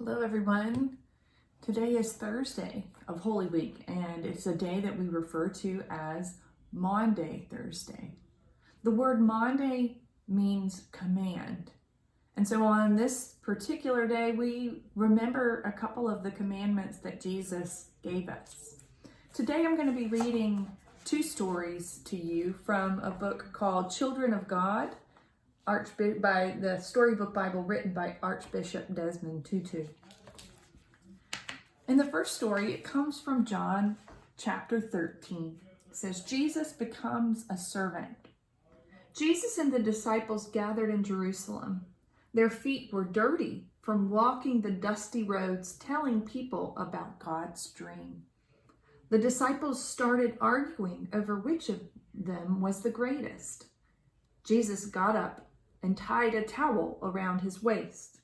Hello everyone. Today is Thursday of Holy Week, and it's a day that we refer to as Maundy Thursday. The word Maundy means command. And so on this particular day, we remember a couple of the commandments that Jesus gave us. Today I'm going to be reading two stories to you from a book called Children of God, by the Storybook Bible written by Archbishop Desmond Tutu. In the first story, it comes from John chapter 13. It says, Jesus becomes a servant. Jesus and the disciples gathered in Jerusalem. Their feet were dirty from walking the dusty roads, telling people about God's dream. The disciples started arguing over which of them was the greatest. Jesus got up and tied a towel around his waist.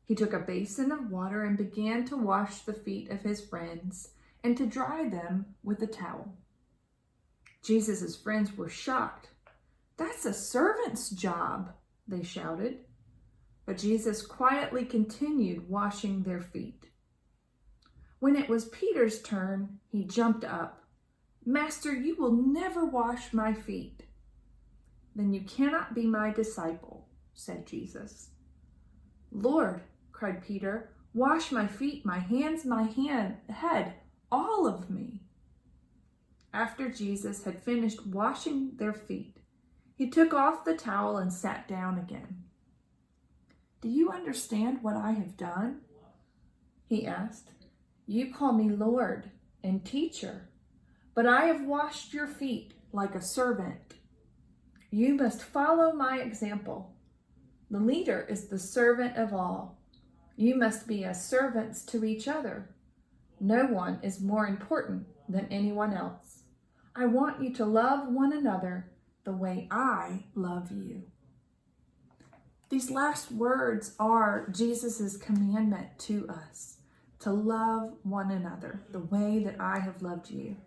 He took a basin of water and began to wash the feet of his friends and to dry them with the towel. Jesus' friends were shocked. "That's a servant's job," they shouted. But Jesus quietly continued washing their feet. When it was Peter's turn, he jumped up. "Master, you will never wash my feet." "Then you cannot be my disciple," said Jesus. "Lord," cried Peter, "wash my feet, my hands, my head, all of me." After Jesus had finished washing their feet, he took off the towel and sat down again. "Do you understand what I have done?" he asked. "You call me Lord and teacher, but I have washed your feet like a servant. You must follow my example. The leader is the servant of all. You must be as servants to each other. No one is more important than anyone else. I want you to love one another the way I love you." These last words are Jesus' commandment to us, to love one another the way that I have loved you.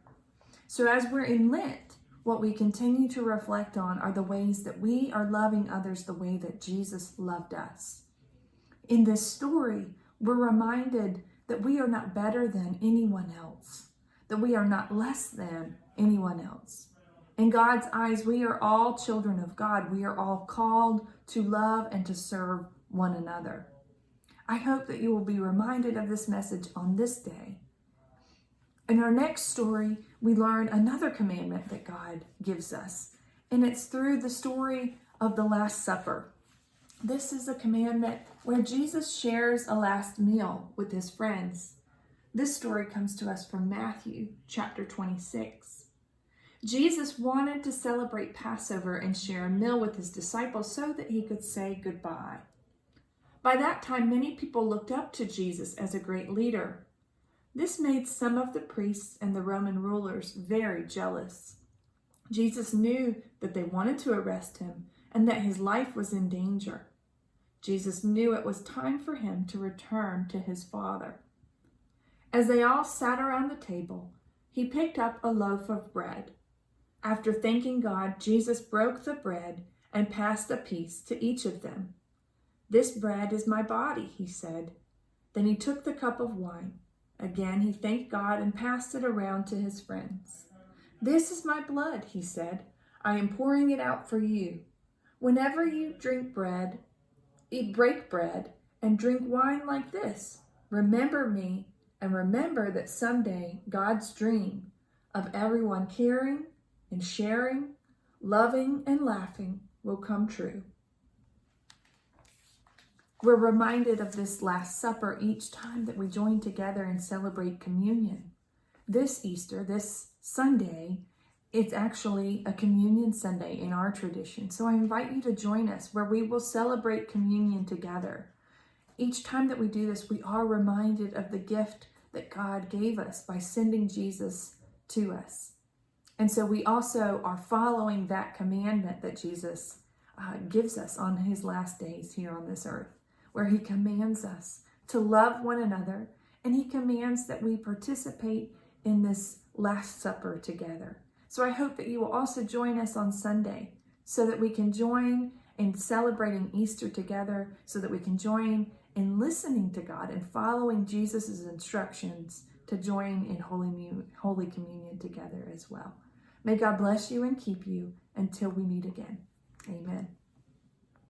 So as we're in Lent, what we continue to reflect on are the ways that we are loving others the way that Jesus loved us. In this story, we're reminded that we are not better than anyone else, that we are not less than anyone else. In God's eyes, we are all children of God. We are all called to love and to serve one another. I hope that you will be reminded of this message on this day. In our next story, we learn another commandment that God gives us, and it's through the story of the Last Supper. This is a commandment where Jesus shares a last meal with his friends. This story comes to us from Matthew chapter 26. Jesus wanted to celebrate Passover and share a meal with his disciples so that he could say goodbye. By that time, many people looked up to Jesus as a great leader. This made some of the priests and the Roman rulers very jealous. Jesus knew that they wanted to arrest him and that his life was in danger. Jesus knew it was time for him to return to his Father. As they all sat around the table, he picked up a loaf of bread. After thanking God, Jesus broke the bread and passed a piece to each of them. "This bread is my body," he said. Then he took the cup of wine. Again, he thanked God and passed it around to his friends. "This is my blood," he said. "I am pouring it out for you. Whenever you break bread and drink wine like this, remember me and remember that someday God's dream of everyone caring and sharing, loving and laughing will come true." We're reminded of this Last Supper each time that we join together and celebrate communion. This Easter, this Sunday, it's actually a communion Sunday in our tradition. So I invite you to join us where we will celebrate communion together. Each time that we do this, we are reminded of the gift that God gave us by sending Jesus to us. And so we also are following that commandment that Jesus gives us on his last days here on this earth, where he commands us to love one another, and he commands that we participate in this Last Supper together. So I hope that you will also join us on Sunday so that we can join in celebrating Easter together, so that we can join in listening to God and following Jesus' instructions to join in Holy Communion together as well. May God bless you and keep you until we meet again. Amen.